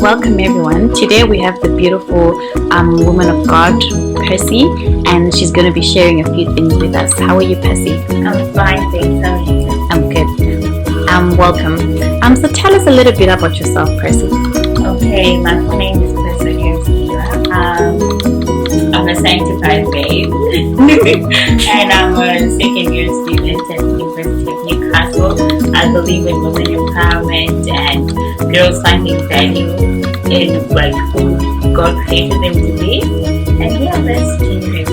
welcome everyone. Today we have the beautiful woman of God, Persy, and she's going to be sharing a few things with us. How are you, Persy? I'm fine, thanks. How are you? I'm good. Welcome. So tell us a little bit about yourself, Persy. Okay, my full name is Persy. I'm a Sanctified babe, and I'm a second-year student at the University of Newcastle. I believe in women empowerment and girls finding value in like who God created them to be. And yeah, that's it.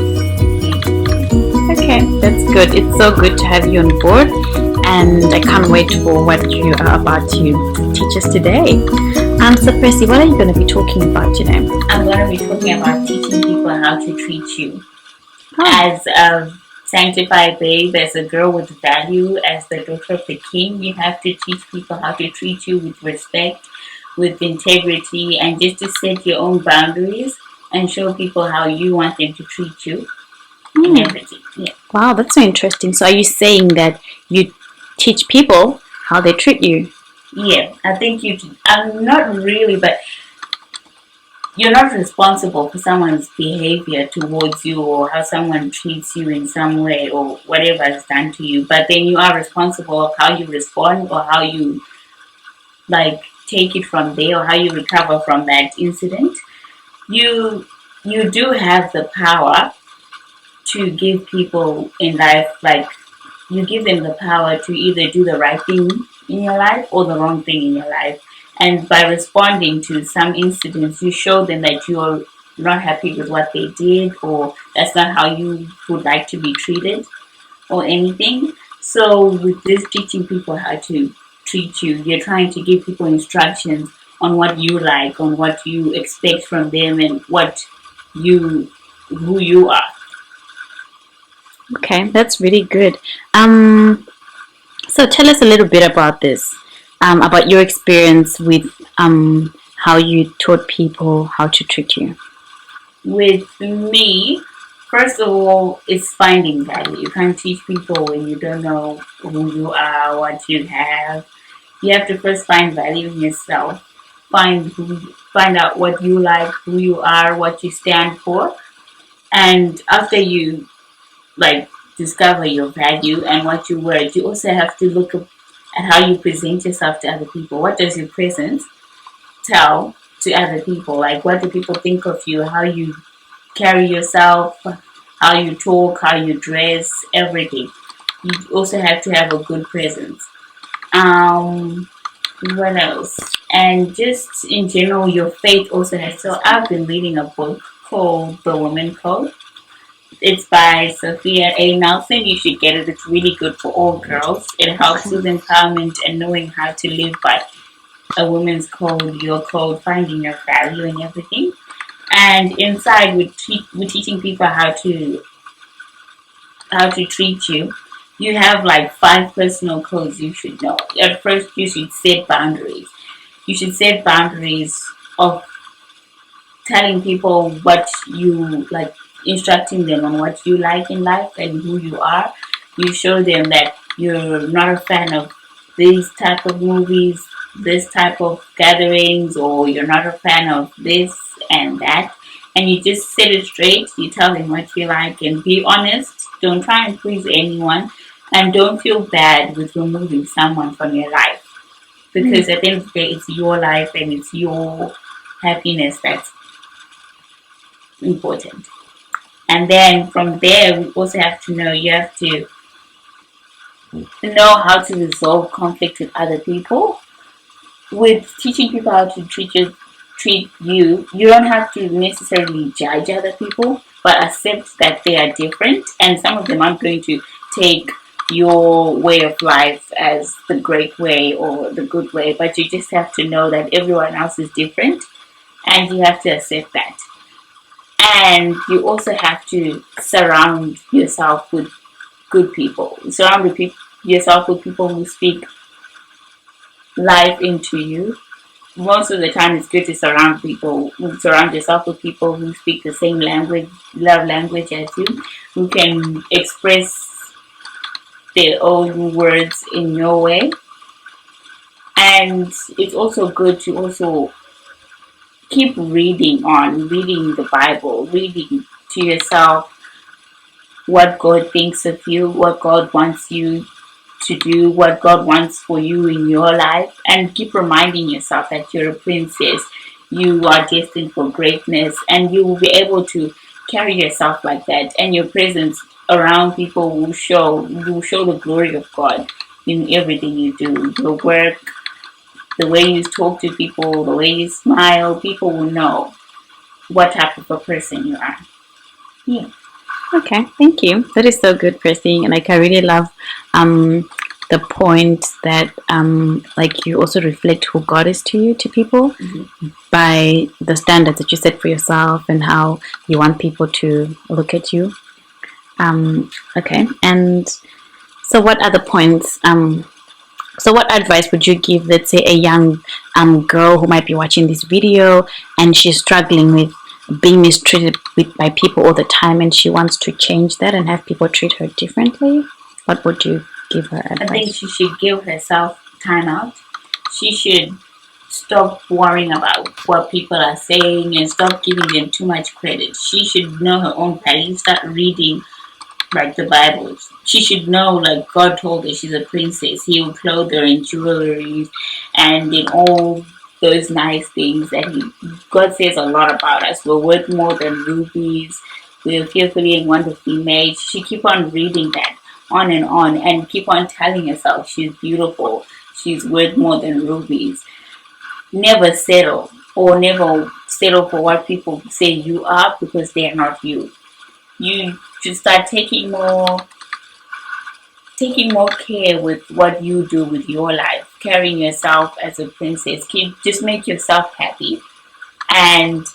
Okay, that's good. It's so good to have you on board, and I can't wait for what you are about to teach us today. So Persy, what are you going to be talking about today? I'm going to be talking about teaching people how to treat you. Oh. As a sanctified babe, as a girl with value, as the daughter of the king, you have to teach people how to treat you with respect, with integrity, and just to set your own boundaries and show people how you want them to treat you and everything. Yeah. Wow, that's so interesting. So are you saying that you teach people how they treat you? Yeah, I think I'm not really, but you're not responsible for someone's behavior towards you or how someone treats you in some way or whatever is done to you. But then you are responsible of how you respond or how you like take it from there or how you recover from that incident. You do have the power to give people in life, like you give them the power to either do the right thing in your life or the wrong thing in your life. And by responding to some incidents, you show them that you're not happy with what they did or that's not how you would like to be treated or anything. So with this teaching people how to treat you, you're trying to give people instructions on what you like, on what you expect from them and who you are. Okay, that's really good. So tell us a little bit about this, about your experience with how you taught people how to treat you. With me, first of all, it's finding value. You can't teach people when you don't know who you are, what you have. You have to first find value in yourself. Find out what you like, who you are, what you stand for. And after you like discover your value and what you worth, you also have to look at how you present yourself to other people. What does your presence tell to other people? Like what do people think of you? How you carry yourself, how you talk, how you dress, everything. You also have to have a good presence. What else? And just in general, your faith also has. So I've been reading a book called The Woman Code. It's by Sophia A. Nelson. You should get it. It's really good for all girls. It helps with empowerment and knowing how to live by a woman's code, your code, finding your value and everything. And inside, we're teaching people how to treat you. You have like 5 personal codes you should know. At first, you should set boundaries. You should set boundaries of telling people what you like, instructing them on what you like in life and who you are. You show them that you're not a fan of these type of movies, this type of gatherings, or you're not a fan of this and that. And you just set it straight. You tell them what you like and be honest. Don't try and please anyone. And don't feel bad with removing someone from your life. Because at the end of the day, it's your life and it's your happiness that's important. And then from there, we also have to know you have to know how to resolve conflict with other people. With teaching people how to treat you, you don't have to necessarily judge other people, but accept that they are different. And some of them aren't going to take your way of life as the great way or the good way, but you just have to know that everyone else is different and you have to accept that. And you also have to surround yourself with good people. Surround yourself with people who speak life into you. Most of the time, it's good to surround yourself with people who speak the same love language as you, who can express their own words in your way. And it's also good to also keep reading on, reading the Bible, reading to yourself what God thinks of you, what God wants you to do, what God wants for you in your life, and keep reminding yourself that you're a princess, you are destined for greatness, and you will be able to carry yourself like that, and your presence around people will show the glory of God in everything you do. Your work, the way you talk to people, the way you smile, people will know what type of a person you are. Yeah. Okay, thank you. That is so good, Persy. And like, I really love the point that like you also reflect who God is to you, to people, by the standards that you set for yourself and how you want people to look at you. Okay, and so what other points? So what advice would you give, let's say, a young girl who might be watching this video and she's struggling with being mistreated by people all the time, and she wants to change that and have people treat her differently? What would you give her advice? I think she should give herself time out. She should stop worrying about what people are saying and stop giving them too much credit. She should know her own value, start reading like the Bible. She should know, like God told her, she's a princess. He will clothe her in jewelry and in all those nice things that God says a lot about us. We're worth more than rubies. We're fearfully and wonderfully made. She keep on reading that on and keep on telling herself she's beautiful. She's worth more than rubies. Never settle, or never settle for what people say you are, because they're not you. You should start taking more care with what you do with your life, carrying yourself as a princess. Just make yourself happy, and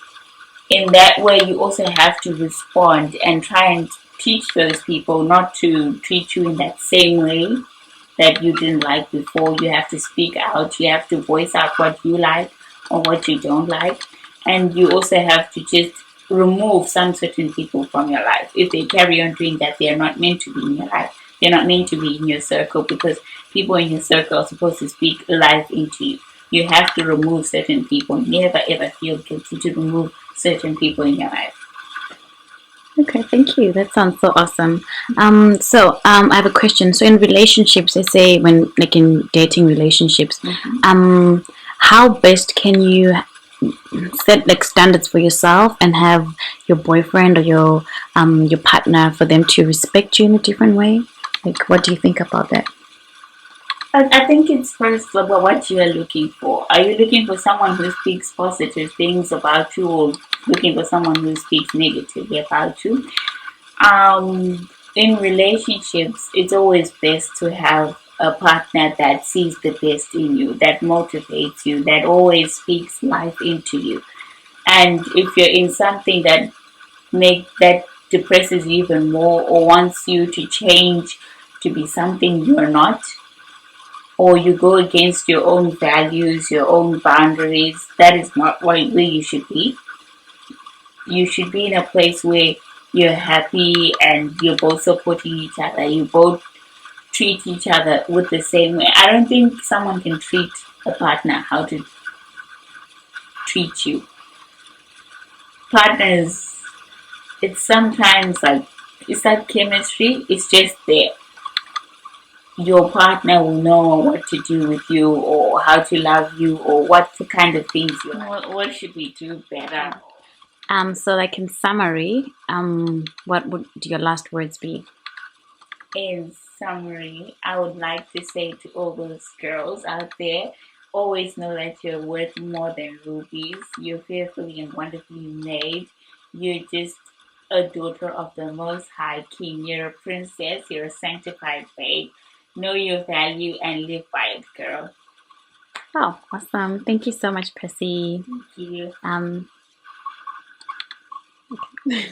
in that way you also have to respond and try and teach those people not to treat you in that same way that you didn't like before. You have to speak out, you have to voice out what you like or what you don't like, and you also have to just remove some certain people from your life. If they carry on doing that, they are not meant to be in your life. They're not meant to be in your circle, because people in your circle are supposed to speak life into you. You have to remove certain people. Never ever feel guilty to remove certain people in your life. Okay, thank you. That sounds so awesome. I have a question. So in relationships, let's say when like in dating relationships, how best can you set like standards for yourself and have your boyfriend or your partner, for them to respect you in a different way? Like, what do you think about that? I think it's first about what you are looking for. Are you looking for someone who speaks positive things about you, or looking for someone who speaks negatively about you? In relationships, it's always best to have a partner that sees the best in you, that motivates you, that always speaks life into you. And if you're in something that depresses you even more, or wants you to change to be something you're not, or you go against your own values, your own boundaries, that is not where you should be. You should be in a place where you're happy and you're both supporting each other. You both treat each other with the same way. I don't think someone can treat a partner how to treat you. Partners, it's sometimes like, it's like chemistry, it's just there. Your partner will know what to do with you, or how to love you, or what the kind of things you like. What should we do better? So like in summary, what would your last words be? In summary, I would like to say to all those girls out there, always know that you're worth more than rubies. You're fearfully and wonderfully made. You're just a daughter of the Most High King. You're a princess. You're a sanctified babe. Know your value and live by it, girl. Oh, awesome. Thank you so much, Persy. Thank you. Okay.